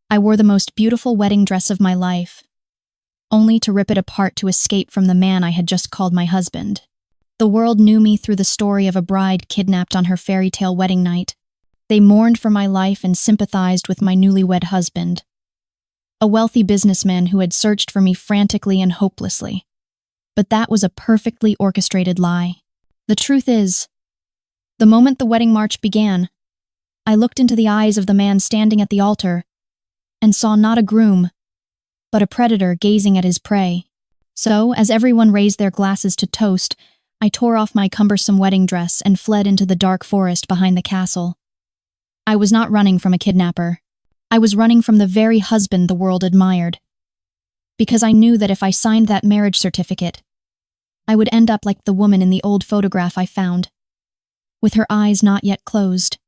I wore the most beautiful wedding dress of my life, only to rip it apart to escape from the man I had just called my husband. The world knew me through the story of a bride kidnapped on her fairy tale wedding night. They mourned for my life and sympathized with my newlywed husband, a wealthy businessman who had searched for me frantically and hopelessly. But that was a perfectly orchestrated lie. The truth is, the moment the wedding march began, I looked into the eyes of the man standing at the altar and saw not a groom, but a predator gazing at his prey. So, as everyone raised their glasses to toast, I tore off my cumbersome wedding dress and fled into the dark forest behind the castle. I was not running from a kidnapper. I was running from the very husband the world admired. Because I knew that if I signed that marriage certificate, I would end up like the woman in the old photograph I found, with her eyes not yet closed.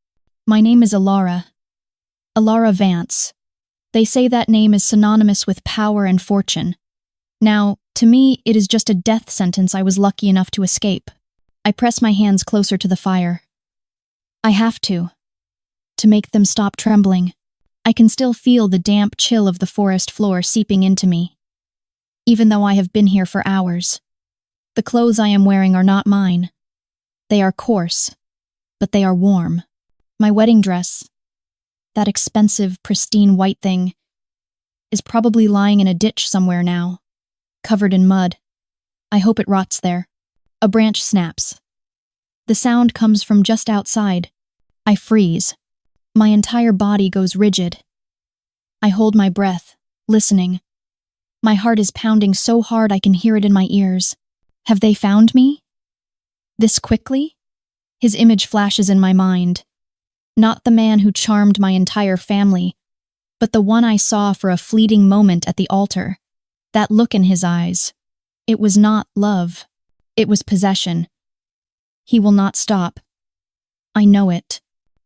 My name is Alara. Alara Vance. They say that name is synonymous with power and fortune. Now, to me, it is just a death sentence I was lucky enough to escape. I press my hands closer to the fire. I have to make them stop trembling. I can still feel the damp chill of the forest floor seeping into me, even though I have been here for hours. The clothes I am wearing are not mine. They are coarse, but they are warm. My wedding dress, that expensive, pristine white thing, is probably lying in a ditch somewhere now, covered in mud. I hope it rots there. A branch snaps. The sound comes from just outside. I freeze. My entire body goes rigid. I hold my breath, listening. My heart is pounding so hard I can hear it in my ears. Have they found me? This quickly? His image flashes in my mind. Not the man who charmed my entire family, but the one I saw for a fleeting moment at the altar. That look in his eyes. It was not love. It was possession. He will not stop. I know it.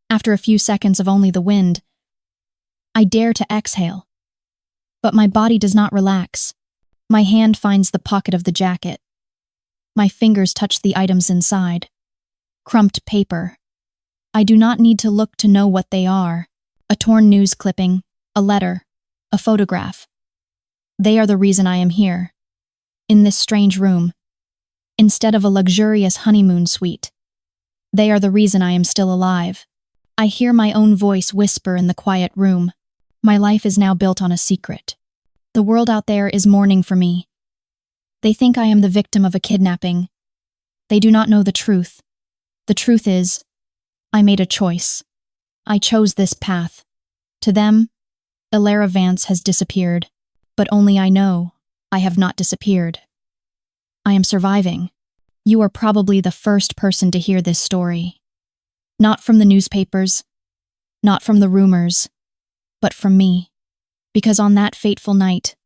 After a few seconds of only the wind, I dare to exhale. But my body does not relax. My hand finds the pocket of the jacket. My fingers touch the items inside. Crumped paper. I do not need to look to know what they are. A torn news clipping, a letter, a photograph. They are the reason I am here, in this strange room, instead of a luxurious honeymoon suite. They are the reason I am still alive. I hear my own voice whisper in the quiet room. My life is now built on a secret. The world out there is mourning for me. They think I am the victim of a kidnapping. They do not know the truth. The truth is, I made a choice. I chose this path. To them, Alara Vance has disappeared, but only I know I have not disappeared. I am surviving. You are probably the first person to hear this story. Not from the newspapers, not from the rumors, but from me. Because on that fateful night,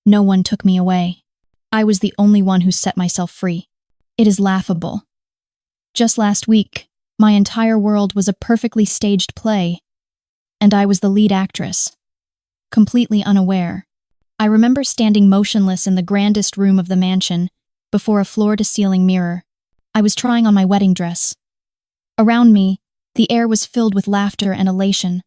no one took me away. I was the only one who set myself free. It is laughable. Just last week, my entire world was a perfectly staged play, and I was the lead actress, completely unaware. I remember standing motionless in the grandest room of the mansion, before a floor-to-ceiling mirror. I was trying on my wedding dress. Around me, the air was filled with laughter and elation.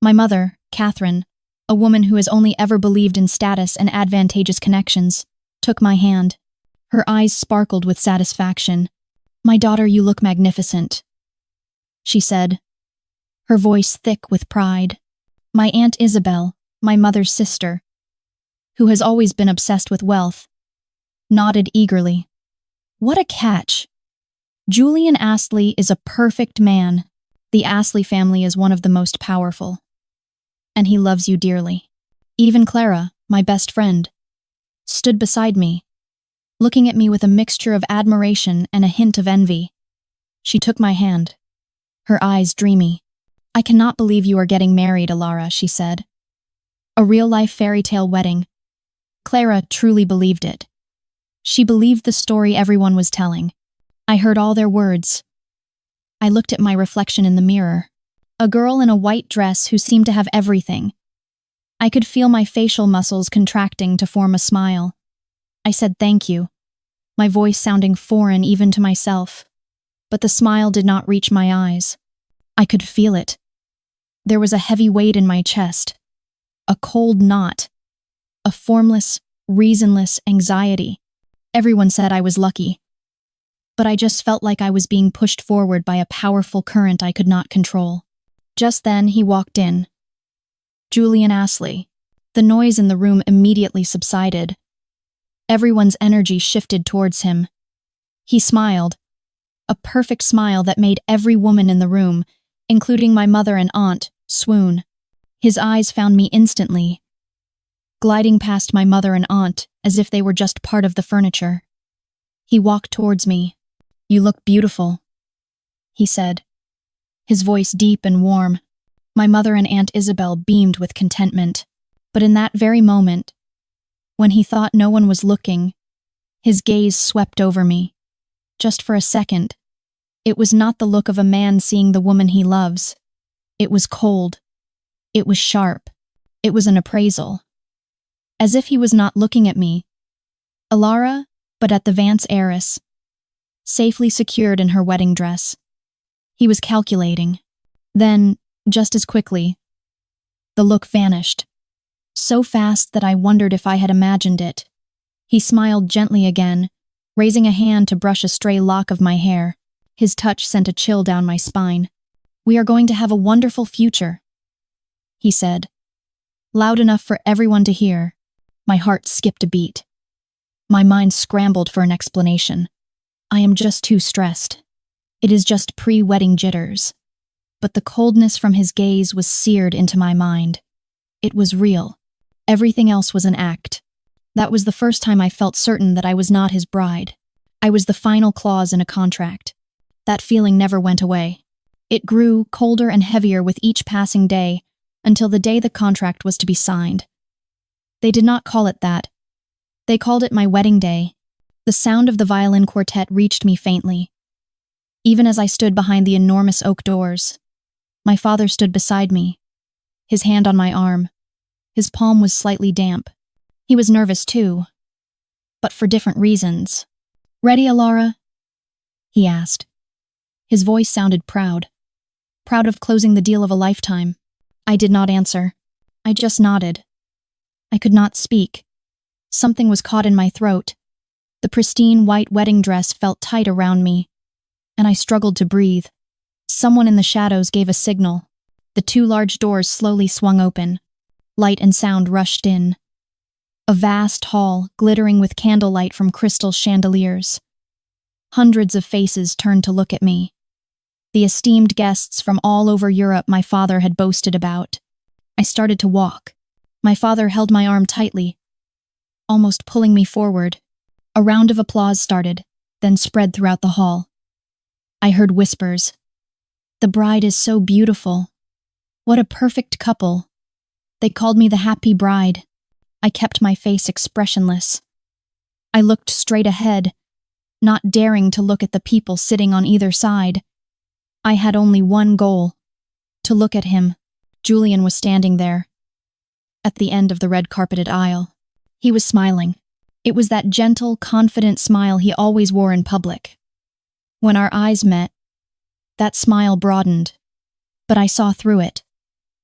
My mother, Catherine, a woman who has only ever believed in status and advantageous connections, took my hand. Her eyes sparkled with satisfaction. "My daughter, you look magnificent," she said, her voice thick with pride. My Aunt Isabel, my mother's sister, who has always been obsessed with wealth, nodded eagerly. "What a catch! Julian Astley is a perfect man. The Astley family is one of the most powerful. And he loves you dearly." Even Clara, my best friend, stood beside me, looking at me with a mixture of admiration and a hint of envy. She took my hand, her eyes dreamy. "I cannot believe you are getting married, Alara," she said. A real-life fairy tale wedding. Clara truly believed it. She believed the story everyone was telling. I heard all their words. I looked at my reflection in the mirror. A girl in a white dress who seemed to have everything. I could feel my facial muscles contracting to form a smile. I said thank you, my voice sounding foreign even to myself. But the smile did not reach my eyes. I could feel it. There was a heavy weight in my chest, a cold knot, a formless, reasonless anxiety. Everyone said I was lucky, but I just felt like I was being pushed forward by a powerful current I could not control. Just then, he walked in. Julian Astley. The noise in the room immediately subsided. Everyone's energy shifted towards him. He smiled, a perfect smile that made every woman in the room, including my mother and aunt, swoon. His eyes found me instantly, gliding past my mother and aunt as if they were just part of the furniture. He walked towards me. "You look beautiful," he said, his voice deep and warm. My mother and Aunt Isabel beamed with contentment. But in that very moment, when he thought no one was looking, his gaze swept over me. Just for a second, it was not the look of a man seeing the woman he loves. It was cold. It was sharp. It was an appraisal. As if he was not looking at me, Alara, but at the Vance heiress, safely secured in her wedding dress. He was calculating. Then, just as quickly, the look vanished. So fast that I wondered if I had imagined it. He smiled gently again, raising a hand to brush a stray lock of my hair. His touch sent a chill down my spine. "We are going to have a wonderful future," he said, loud enough for everyone to hear. My heart skipped a beat. My mind scrambled for an explanation. I am just too stressed. It is just pre-wedding jitters. But the coldness from his gaze was seared into my mind. It was real. Everything else was an act. That was the first time I felt certain that I was not his bride. I was the final clause in a contract. That feeling never went away. It grew colder and heavier with each passing day until the day the contract was to be signed. They did not call it that. They called it my wedding day. The sound of the violin quartet reached me faintly. Even as I stood behind the enormous oak doors, my father stood beside me, his hand on my arm. His palm was slightly damp. He was nervous too, but for different reasons. "Ready, Alara?" he asked. His voice sounded proud. Proud of closing the deal of a lifetime. I did not answer. I just nodded. I could not speak. Something was caught in my throat. The pristine white wedding dress felt tight around me, and I struggled to breathe. Someone in the shadows gave a signal. The two large doors slowly swung open. Light and sound rushed in. A vast hall, glittering with candlelight from crystal chandeliers. Hundreds of faces turned to look at me. The esteemed guests from all over Europe my father had boasted about. I started to walk. My father held my arm tightly, almost pulling me forward. A round of applause started, then spread throughout the hall. I heard whispers. "The bride is so beautiful. What a perfect couple." They called me the happy bride. I kept my face expressionless. I looked straight ahead, not daring to look at the people sitting on either side. I had only one goal: to look at him. Julian was standing there, at the end of the red-carpeted aisle. He was smiling. It was that gentle, confident smile he always wore in public. When our eyes met, that smile broadened, but I saw through it.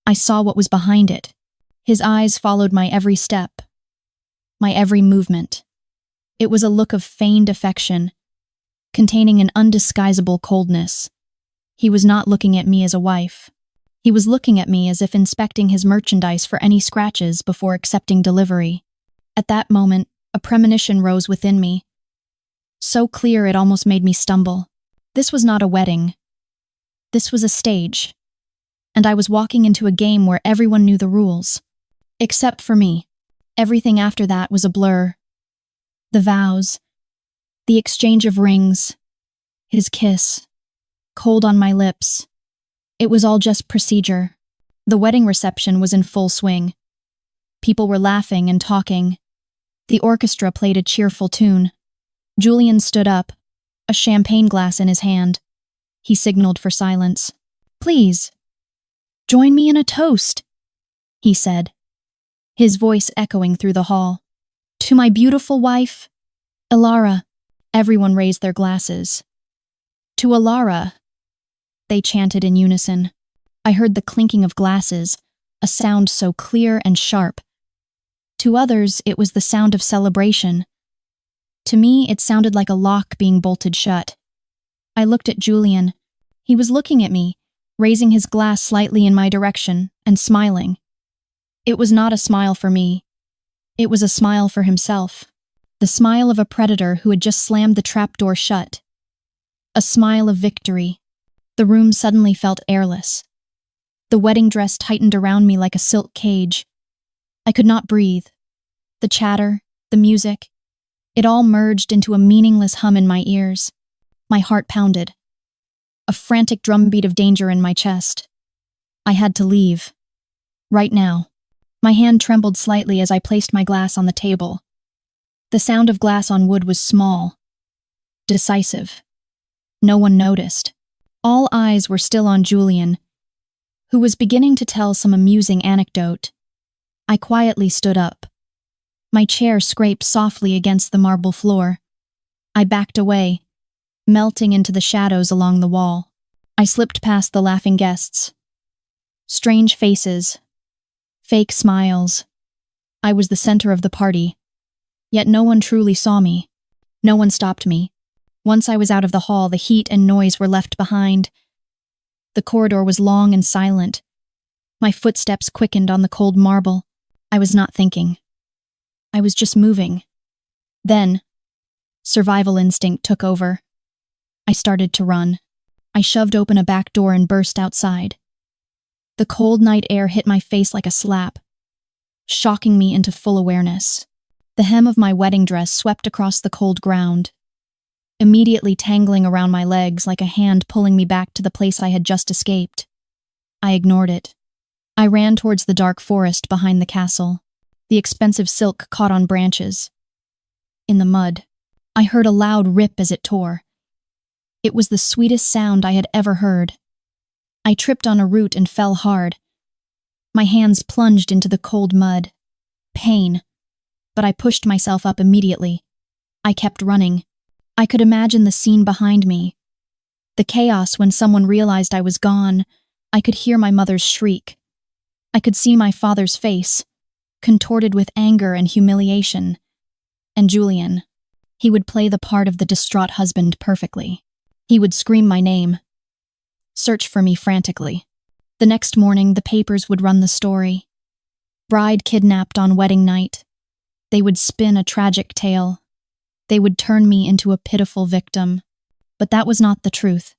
I saw what was behind it. His eyes followed my every step, my every movement. It was a look of feigned affection, containing an undisguisable coldness. He was not looking at me as a wife. He was looking at me as if inspecting his merchandise for any scratches before accepting delivery. At that moment, a premonition rose within me, so clear it almost made me stumble. This was not a wedding. This was a stage, and I was walking into a game where everyone knew the rules. Except for me. Everything after that was a blur. The vows, the exchange of rings, his kiss, cold on my lips. It was all just procedure. The wedding reception was in full swing. People were laughing and talking. The orchestra played a cheerful tune. Julian stood up, a champagne glass in his hand. He signaled for silence. "Please, join me in a toast," he said, his voice echoing through the hall. "To my beautiful wife, Alara." Everyone raised their glasses. "To Alara," they chanted in unison. I heard the clinking of glasses, a sound so clear and sharp. To others, it was the sound of celebration. To me, it sounded like a lock being bolted shut. I looked at Julian. He was looking at me, raising his glass slightly in my direction and smiling. It was not a smile for me. It was a smile for himself. The smile of a predator who had just slammed the trapdoor shut. A smile of victory. The room suddenly felt airless. The wedding dress tightened around me like a silk cage. I could not breathe. The chatter, the music, it all merged into a meaningless hum in my ears. My heart pounded. A frantic drumbeat of danger in my chest. I had to leave. Right now. My hand trembled slightly as I placed my glass on the table. The sound of glass on wood was small, decisive. No one noticed. All eyes were still on Julian, who was beginning to tell some amusing anecdote. I quietly stood up. My chair scraped softly against the marble floor. I backed away, melting into the shadows along the wall. I slipped past the laughing guests. Strange faces. Fake smiles. I was the center of the party. Yet no one truly saw me. No one stopped me. Once I was out of the hall, the heat and noise were left behind. The corridor was long and silent. My footsteps quickened on the cold marble. I was not thinking. I was just moving. Then, survival instinct took over. I started to run. I shoved open a back door and burst outside. The cold night air hit my face like a slap, shocking me into full awareness. The hem of my wedding dress swept across the cold ground, immediately tangling around my legs like a hand pulling me back to the place I had just escaped. I ignored it. I ran towards the dark forest behind the castle. The expensive silk caught on branches. In the mud, I heard a loud rip as it tore. It was the sweetest sound I had ever heard. I tripped on a root and fell hard. My hands plunged into the cold mud. Pain. But I pushed myself up immediately. I kept running. I could imagine the scene behind me. The chaos when someone realized I was gone. I could hear my mother's shriek. I could see my father's face, contorted with anger and humiliation. And Julian. He would play the part of the distraught husband perfectly. He would scream my name. Search for me frantically. The next morning, the papers would run the story. Bride kidnapped on wedding night. They would spin a tragic tale. They would turn me into a pitiful victim. But that was not the truth.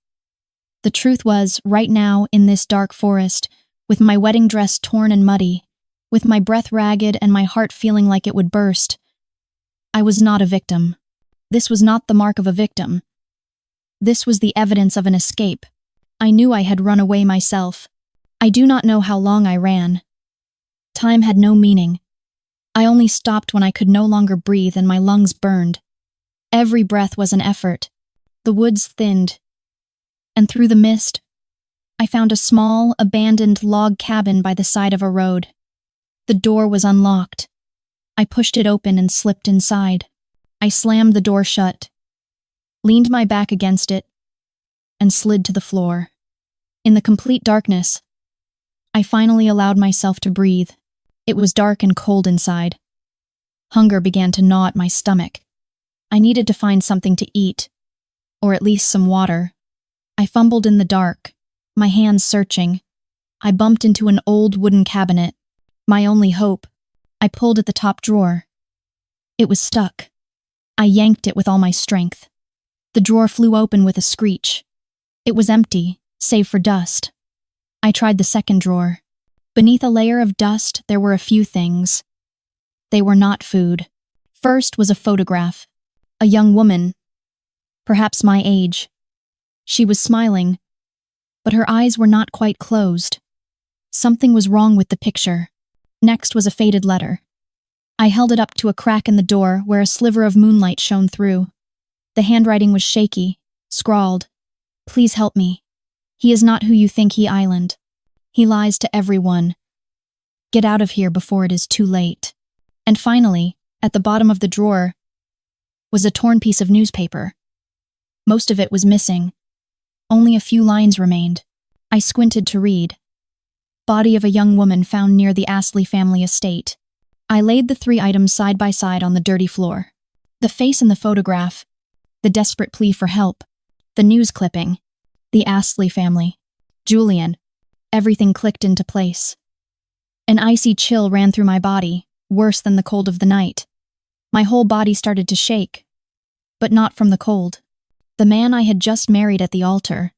The truth was, right now, in this dark forest, with my wedding dress torn and muddy, with my breath ragged and my heart feeling like it would burst, I was not a victim. This was not the mark of a victim. This was the evidence of an escape. I knew I had run away myself. I do not know how long I ran. Time had no meaning. I only stopped when I could no longer breathe and my lungs burned. Every breath was an effort. The woods thinned. And through the mist, I found a small, abandoned log cabin by the side of a road. The door was unlocked. I pushed it open and slipped inside. I slammed the door shut, leaned my back against it, and slid to the floor. In the complete darkness, I finally allowed myself to breathe. It was dark and cold inside. Hunger began to gnaw at my stomach. I needed to find something to eat, or at least some water. I fumbled in the dark, my hands searching. I bumped into an old wooden cabinet, my only hope. I pulled at the top drawer. It was stuck. I yanked it with all my strength. The drawer flew open with a screech. It was empty, save for dust. I tried the second drawer. Beneath a layer of dust, there were a few things. They were not food. First was a photograph. A young woman, perhaps my age. She was smiling, but her eyes were not quite closed. Something was wrong with the picture. Next was a faded letter. I held it up to a crack in the door where a sliver of moonlight shone through. The handwriting was shaky, scrawled, "Please help me. He is not who you think he island. He lies to everyone. Get out of here before it is too late." And finally, at the bottom of the drawer, was a torn piece of newspaper. Most of it was missing. Only a few lines remained. I squinted to read. Body of a young woman found near the Astley family estate. I laid the 3 items side by side on the dirty floor. The face in the photograph, the desperate plea for help, the news clipping, the Astley family, Julian. Everything clicked into place. An icy chill ran through my body, worse than the cold of the night. My whole body started to shake, but not from the cold. The man I had just married at the altar.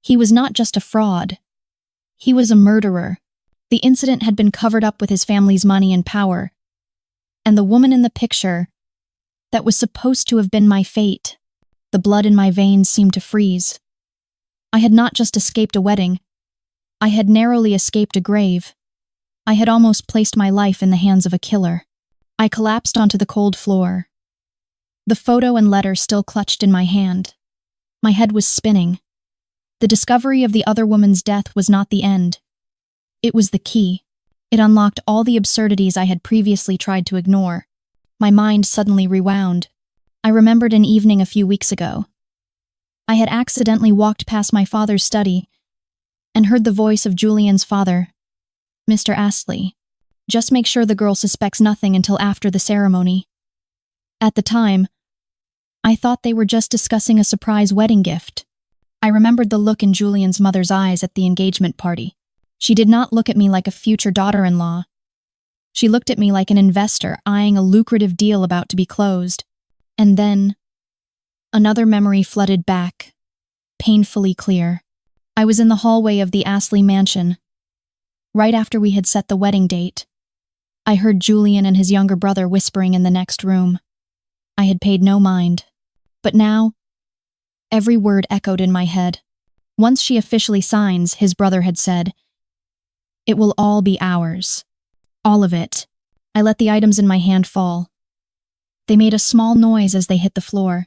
He was not just a fraud. He was a murderer. The incident had been covered up with his family's money and power. And the woman in the picture, that was supposed to have been my fate. The blood in my veins seemed to freeze. I had not just escaped a wedding. I had narrowly escaped a grave. I had almost placed my life in the hands of a killer. I collapsed onto the cold floor. The photo and letter still clutched in my hand. My head was spinning. The discovery of the other woman's death was not the end. It was the key. It unlocked all the absurdities I had previously tried to ignore. My mind suddenly rewound. I remembered an evening a few weeks ago. I had accidentally walked past my father's study and heard the voice of Julian's father, Mr. Astley. Just make sure the girl suspects nothing until after the ceremony. At the time, I thought they were just discussing a surprise wedding gift. I remembered the look in Julian's mother's eyes at the engagement party. She did not look at me like a future daughter-in-law. She looked at me like an investor eyeing a lucrative deal about to be closed. And then, another memory flooded back, painfully clear. I was in the hallway of the Astley mansion. Right after we had set the wedding date, I heard Julian and his younger brother whispering in the next room. I had paid no mind. But now, every word echoed in my head. Once she officially signs, his brother had said, "It will all be ours." All of it. I let the items in my hand fall. They made a small noise as they hit the floor.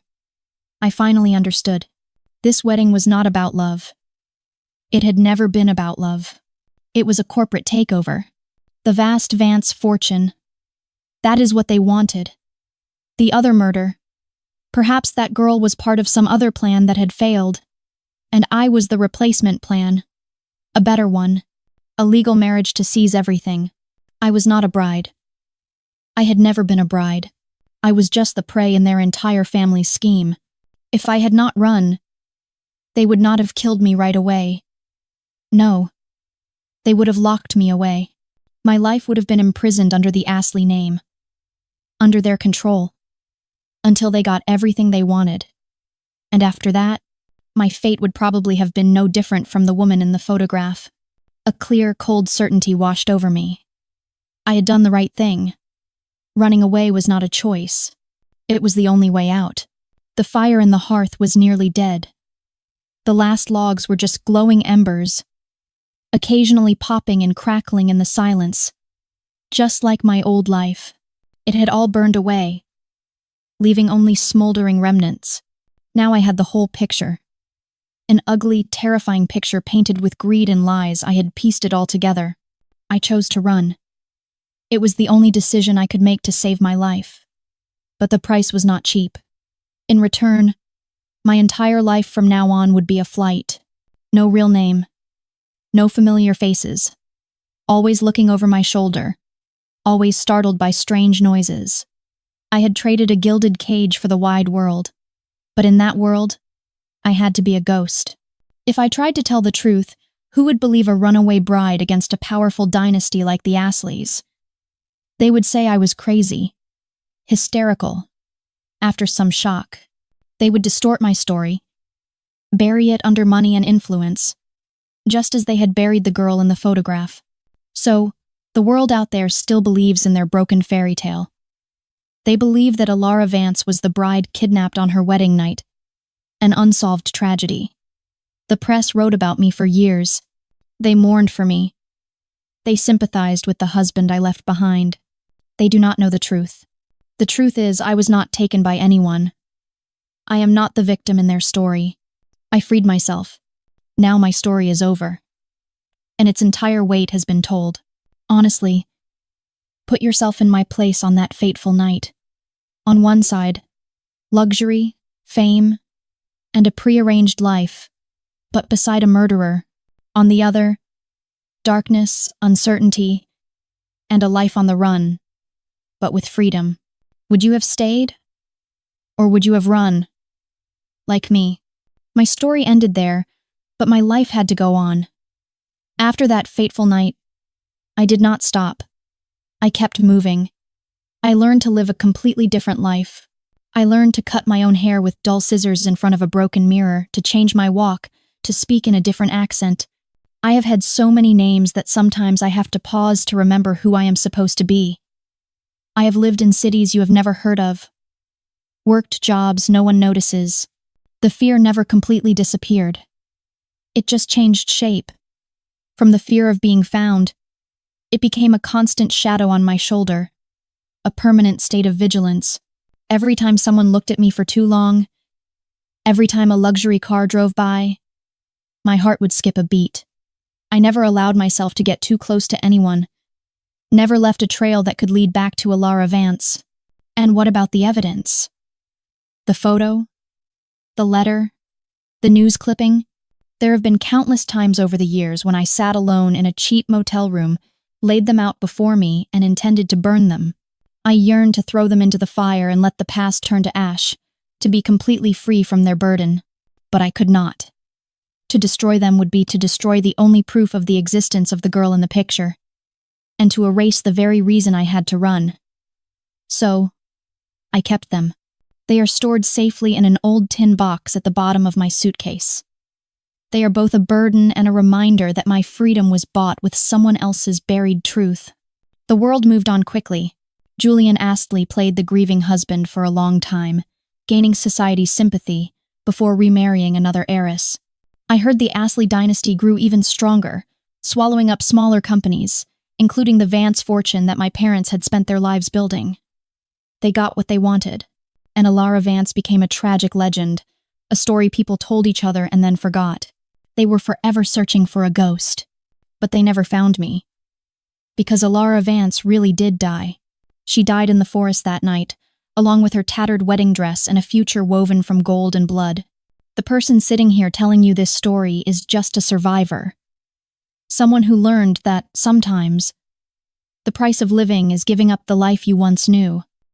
I finally understood. This wedding was not about love. It had never been about love. It was a corporate takeover. The vast Vance fortune. That is what they wanted. The other murder. Perhaps that girl was part of some other plan that had failed, and I was the replacement plan. A better one. A legal marriage to seize everything. I was not a bride. I had never been a bride. I was just the prey in their entire family's scheme. If I had not run, they would not have killed me right away. No. They would have locked me away. My life would have been imprisoned under the Astley name. Under their control. Until they got everything they wanted. And after that, my fate would probably have been no different from the woman in the photograph. A clear, cold certainty washed over me. I had done the right thing. Running away was not a choice. It was the only way out. The fire in the hearth was nearly dead. The last logs were just glowing embers, occasionally popping and crackling in the silence. Just like my old life, it had all burned away, leaving only smoldering remnants. Now I had the whole picture. An ugly, terrifying picture painted with greed and lies. I had pieced it all together. I chose to run. It was the only decision I could make to save my life. But the price was not cheap. In return, my entire life from now on would be a flight. No real name. No familiar faces. Always looking over my shoulder. Always startled by strange noises. I had traded a gilded cage for the wide world. But in that world, I had to be a ghost. If I tried to tell the truth, who would believe a runaway bride against a powerful dynasty like the Astleys? They would say I was crazy, hysterical. After some shock, they would distort my story, bury it under money and influence, just as they had buried the girl in the photograph. So, the world out there still believes in their broken fairy tale. They believe that Alara Vance was the bride kidnapped on her wedding night, an unsolved tragedy. The press wrote about me for years. They mourned for me. They sympathized with the husband I left behind. They do not know the truth. The truth is, I was not taken by anyone. I am not the victim in their story. I freed myself. Now my story is over. And its entire weight has been told. Honestly, put yourself in my place on that fateful night. On one side, luxury, fame, and a prearranged life, but beside a murderer. On the other, darkness, uncertainty, and a life on the run, but with freedom. Would you have stayed? Or would you have run? Like me. My story ended there, but my life had to go on. After that fateful night, I did not stop. I kept moving. I learned to live a completely different life. I learned to cut my own hair with dull scissors in front of a broken mirror, to change my walk, to speak in a different accent. I have had so many names that sometimes I have to pause to remember who I am supposed to be. I have lived in cities you have never heard of. Worked jobs no one notices. The fear never completely disappeared. It just changed shape. From the fear of being found, it became a constant shadow on my shoulder, a permanent state of vigilance. Every time someone looked at me for too long, every time a luxury car drove by, my heart would skip a beat. I never allowed myself to get too close to anyone, never left a trail that could lead back to Alara Vance. And what about the evidence? The photo? The letter? The news clipping? There have been countless times over the years when I sat alone in a cheap motel room, laid them out before me, and intended to burn them. I yearned to throw them into the fire and let the past turn to ash, to be completely free from their burden. But I could not. To destroy them would be to destroy the only proof of the existence of the girl in the picture, and to erase the very reason I had to run. So, I kept them. They are stored safely in an old tin box at the bottom of my suitcase. They are both a burden and a reminder that my freedom was bought with someone else's buried truth. The world moved on quickly. Julian Astley played the grieving husband for a long time, gaining society's sympathy before remarrying another heiress. I heard the Astley dynasty grew even stronger, swallowing up smaller companies, including the Vance fortune that my parents had spent their lives building. They got what they wanted, and Alara Vance became a tragic legend, a story people told each other and then forgot. They were forever searching for a ghost, but they never found me. Because Alara Vance really did die. She died in the forest that night, along with her tattered wedding dress and a future woven from gold and blood. The person sitting here telling you this story is just a survivor. Someone who learned that, sometimes, the price of living is giving up the life you once knew.